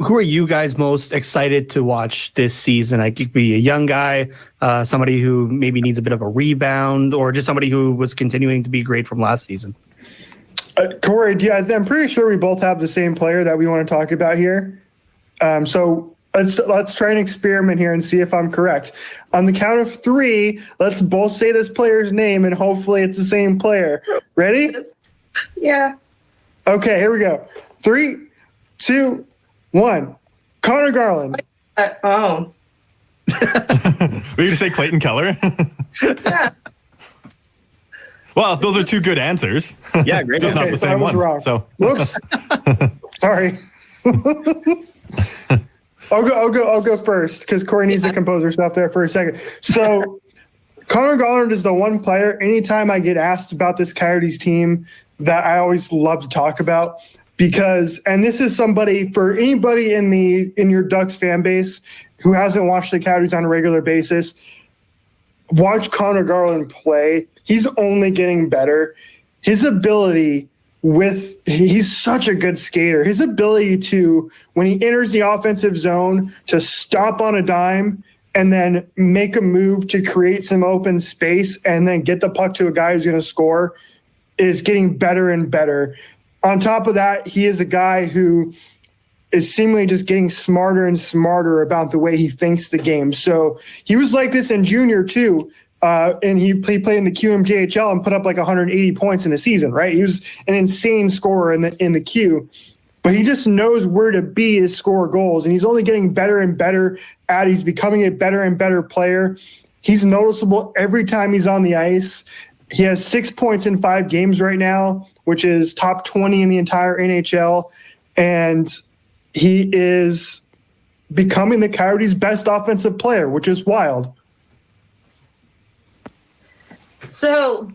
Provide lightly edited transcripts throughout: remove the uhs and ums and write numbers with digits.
who are you guys most excited to watch this season? Like, you could be a young guy, somebody who maybe needs a bit of a rebound, or just somebody who was continuing to be great from last season. Corey, I'm pretty sure we both have the same player that we want to talk about here. So let's try an experiment here and see if I'm correct. On the count of 3, let's both say this player's name, and hopefully it's the same player. Ready? Yeah. Okay, here we go. 3, 2, 1. Conor Garland. Oh. Were you going to say Clayton Keller? Yeah. Well, those are 2 good answers. Yeah, great. Just not the same ones. Wrong. So. Whoops. Sorry. I'll go first because Corey needs to compose herself there for a second. So Conor Garland is the one player, anytime I get asked about this Coyotes team, that I always love to talk about, because, and this is somebody, for anybody in your Ducks fan base who hasn't watched the Coyotes on a regular basis, watch Conor Garland play. He's only getting better. His ability he's such a good skater. His ability to, when he enters the offensive zone, to stop on a dime and then make a move to create some open space and then get the puck to a guy who's going to score, is getting better and better. On top of that, he is a guy who is seemingly just getting smarter and smarter about the way he thinks the game. So he was like this in junior too. And he played in the QMJHL and put up like 180 points in a season, right? He was an insane scorer in the Q, but he just knows where to be to score goals. And he's only getting better and better he's becoming a better and better player. He's noticeable every time he's on the ice. He has 6 points in 5 games right now, which is top 20 in the entire NHL. And he is becoming the Coyotes' best offensive player, which is wild. So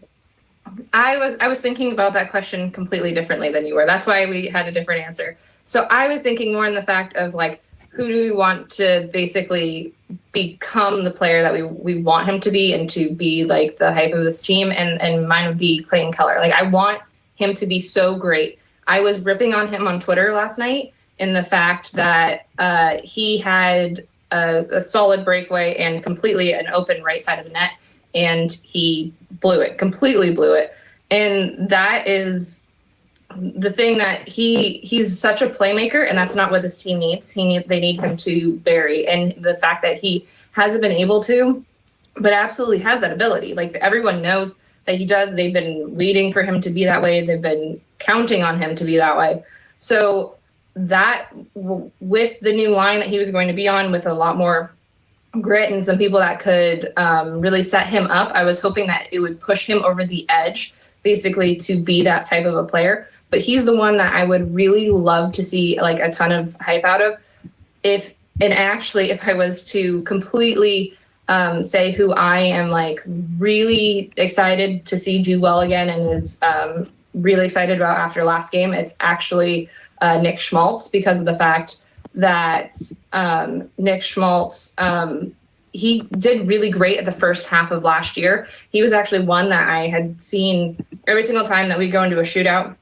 I was thinking about that question completely differently than you were. That's why we had a different answer. So I was thinking more in the fact of, like, who do we want to basically become the player that we want him to be and to be like the hype of this team. And mine would be Clayton Keller. Like, I want him to be so great. I was ripping on him on Twitter last night in the fact that he had a solid breakaway and completely an open right side of the net. And he completely blew it. And that is the thing, that he's such a playmaker, and that's not what this team needs. They need him to bury. And the fact that he hasn't been able to, but absolutely has that ability. Like, everyone knows that he does. They've been waiting for him to be that way. They've been counting on him to be that way. So that, with the new line that he was going to be on, with a lot more grit and some people that could really set him up, I was hoping that it would push him over the edge, basically, to be that type of a player. But he's the one that I would really love to see, like, a ton of hype out of. If I was to completely say who I am, like, really excited to see do well again, and is really excited about after last game, it's actually Nick Schmaltz, because of the fact that Nick Schmaltz, he did really great at the first half of last year. He was actually one that I had seen every single time that we go into a shootout,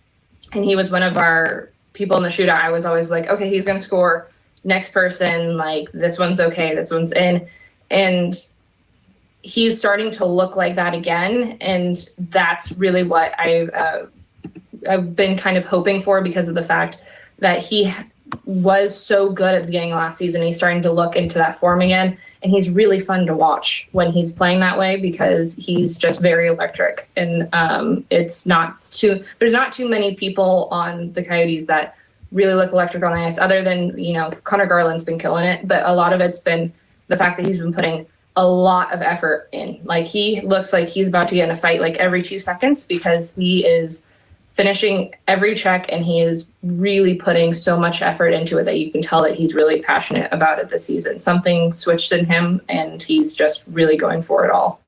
and he was one of our people in the shootout. I was always like, okay, he's going to score. Next person, like, this one's okay, this one's in. And he's starting to look like that again, and that's really what I've been kind of hoping for, because of the fact that he was so good at the beginning of last season. He's starting to look into that form again, and he's really fun to watch when he's playing that way, because he's just very electric. And there's not too many people on the Coyotes that really look electric on the ice, other than, Conor Garland's been killing it, but a lot of it's been the fact that he's been putting a lot of effort in. Like, he looks like he's about to get in a fight like every 2 seconds, because he is finishing every check, and he is really putting so much effort into it that you can tell that he's really passionate about it this season. Something switched in him, and he's just really going for it all.